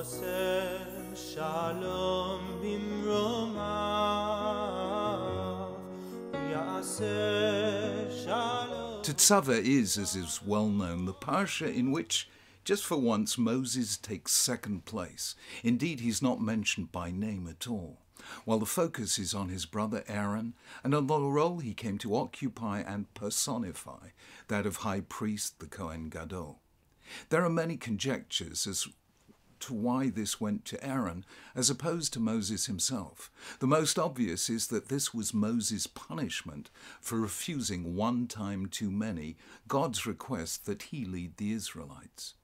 Shalom bimromav, Yaseh Shalom. Tetzaveh is, as is well known, the parsha in which, just for once, Moses takes second place. Indeed, he's not mentioned by name at all, while the focus is on his brother Aaron and on the role he came to occupy and personify, that of high priest, the Kohen Gadol. There are many conjectures as to why this went to Aaron as opposed to Moses himself. The most obvious is that this was Moses' punishment for refusing one time too many God's request that he lead the Israelites.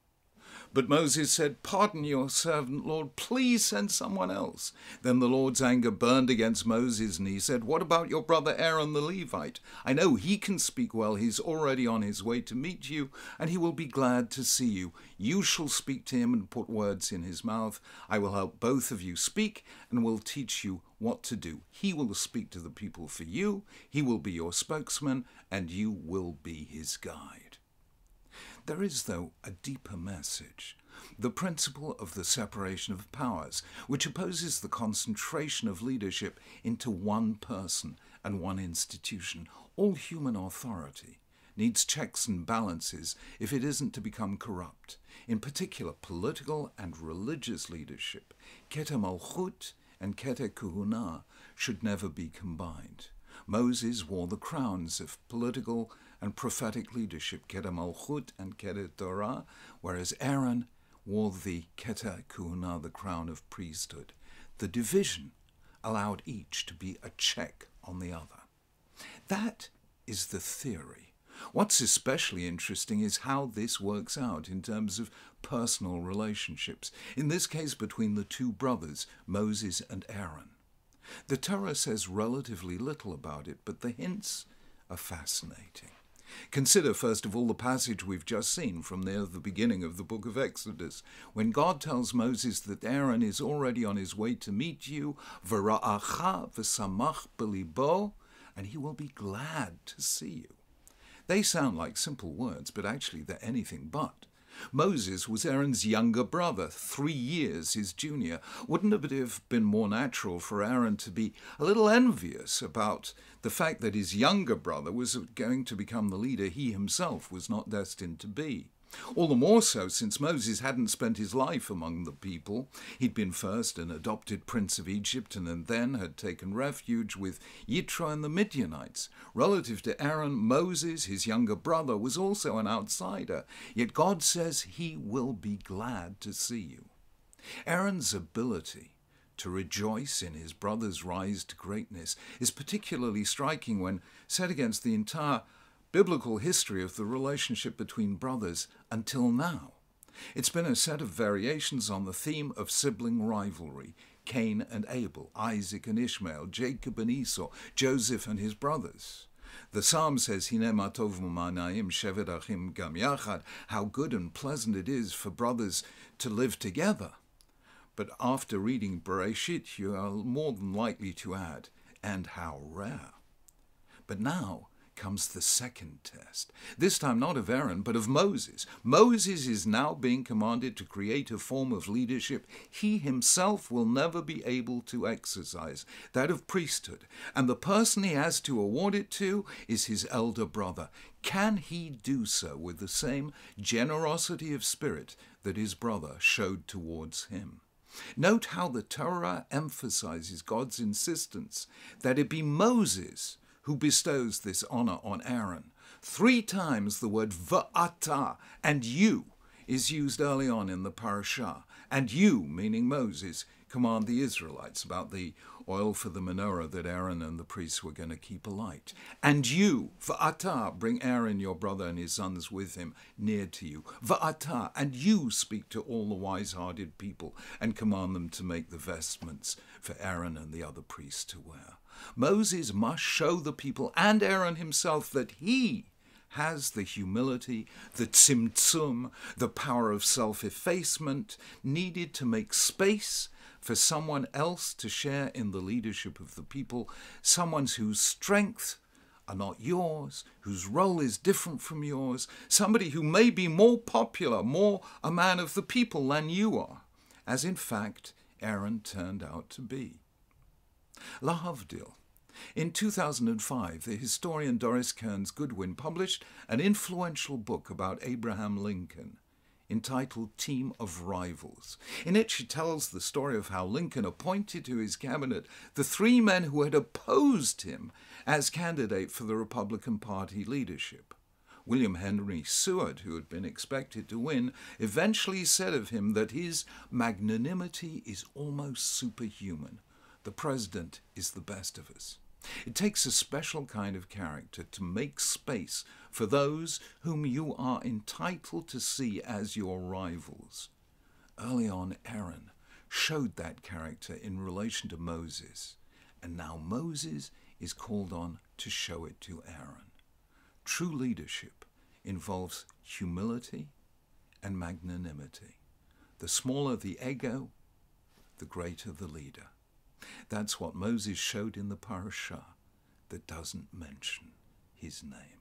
But Moses said, "Pardon your servant, Lord, please send someone else." Then the Lord's anger burned against Moses, and he said, "What about your brother Aaron the Levite? I know he can speak well. He's already on his way to meet you, and he will be glad to see you. You shall speak to him and put words in his mouth. I will help both of you speak and will teach you what to do. He will speak to the people for you. He will be your spokesman, and you will be his guide." There is, though, a deeper message, the principle of the separation of powers, which opposes the concentration of leadership into one person and one institution. All human authority needs checks and balances if it isn't to become corrupt. In particular, political and religious leadership, Keter Malchut and Keter Kuhuna, should never be combined. Moses wore the crowns of political and prophetic leadership, Keter Malchut and Keter Torah, whereas Aaron wore the Keter Kuhuna, the crown of priesthood. The division allowed each to be a check on the other. That is the theory. What's especially interesting is how this works out in terms of personal relationships, in this case between the two brothers, Moses and Aaron. The Torah says relatively little about it, but the hints are fascinating. Consider, first of all, the passage we've just seen from near the beginning of the book of Exodus, when God tells Moses that Aaron is already on his way to meet you, v'ra'acha v'samach b'libo, and he will be glad to see you. They sound like simple words, but actually they're anything but. Moses was Aaron's younger brother, 3 years his junior. Wouldn't it have been more natural for Aaron to be a little envious about the fact that his younger brother was going to become the leader he himself was not destined to be? All the more so since Moses hadn't spent his life among the people. He'd been first an adopted prince of Egypt and then had taken refuge with Yitro and the Midianites. Relative to Aaron, Moses, his younger brother, was also an outsider. Yet God says he will be glad to see you. Aaron's ability to rejoice in his brother's rise to greatness is particularly striking when set against the entire biblical history of the relationship between brothers until now. It's been a set of variations on the theme of sibling rivalry, Cain and Abel, Isaac and Ishmael, Jacob and Esau, Joseph and his brothers. The psalm says, "Hine ma tov u'ma'anayim shevet achim gam yachad," how good and pleasant it is for brothers to live together. But after reading Bereshit, you are more than likely to add, "and how rare." But now comes the second test, this time not of Aaron, but of Moses. Moses is now being commanded to create a form of leadership he himself will never be able to exercise, that of priesthood, and the person he has to award it to is his elder brother. Can he do so with the same generosity of spirit that his brother showed towards him? Note how the Torah emphasizes God's insistence that it be Moses who bestows this honor on Aaron. 3 times the word va'ata, and you, is used early on in the parashah. And you, meaning Moses, command the Israelites about the oil for the menorah that Aaron and the priests were going to keep alight. And you, va'ata, bring Aaron your brother and his sons with him near to you. Va'ata, and you speak to all the wise-hearted people and command them to make the vestments for Aaron and the other priests to wear. Moses must show the people and Aaron himself that he has the humility, the tzimtzum, the power of self-effacement needed to make space for someone else to share in the leadership of the people, someone whose strengths are not yours, whose role is different from yours, somebody who may be more popular, more a man of the people than you are. as in fact Aaron turned out to be. Lahavdil. In 2005, the historian Doris Kearns Goodwin published an influential book about Abraham Lincoln, entitled Team of Rivals. In it, she tells the story of how Lincoln appointed to his cabinet the three men who had opposed him as candidate for the Republican Party leadership. William Henry Seward, who had been expected to win, eventually said of him that his magnanimity is almost superhuman. The president is the best of us. It takes a special kind of character to make space for those whom you are entitled to see as your rivals. Early on, Aaron showed that character in relation to Moses, and now Moses is called on to show it to Aaron. True leadership involves humility and magnanimity. The smaller the ego, the greater the leader. That's what Moses showed in the parasha that doesn't mention his name.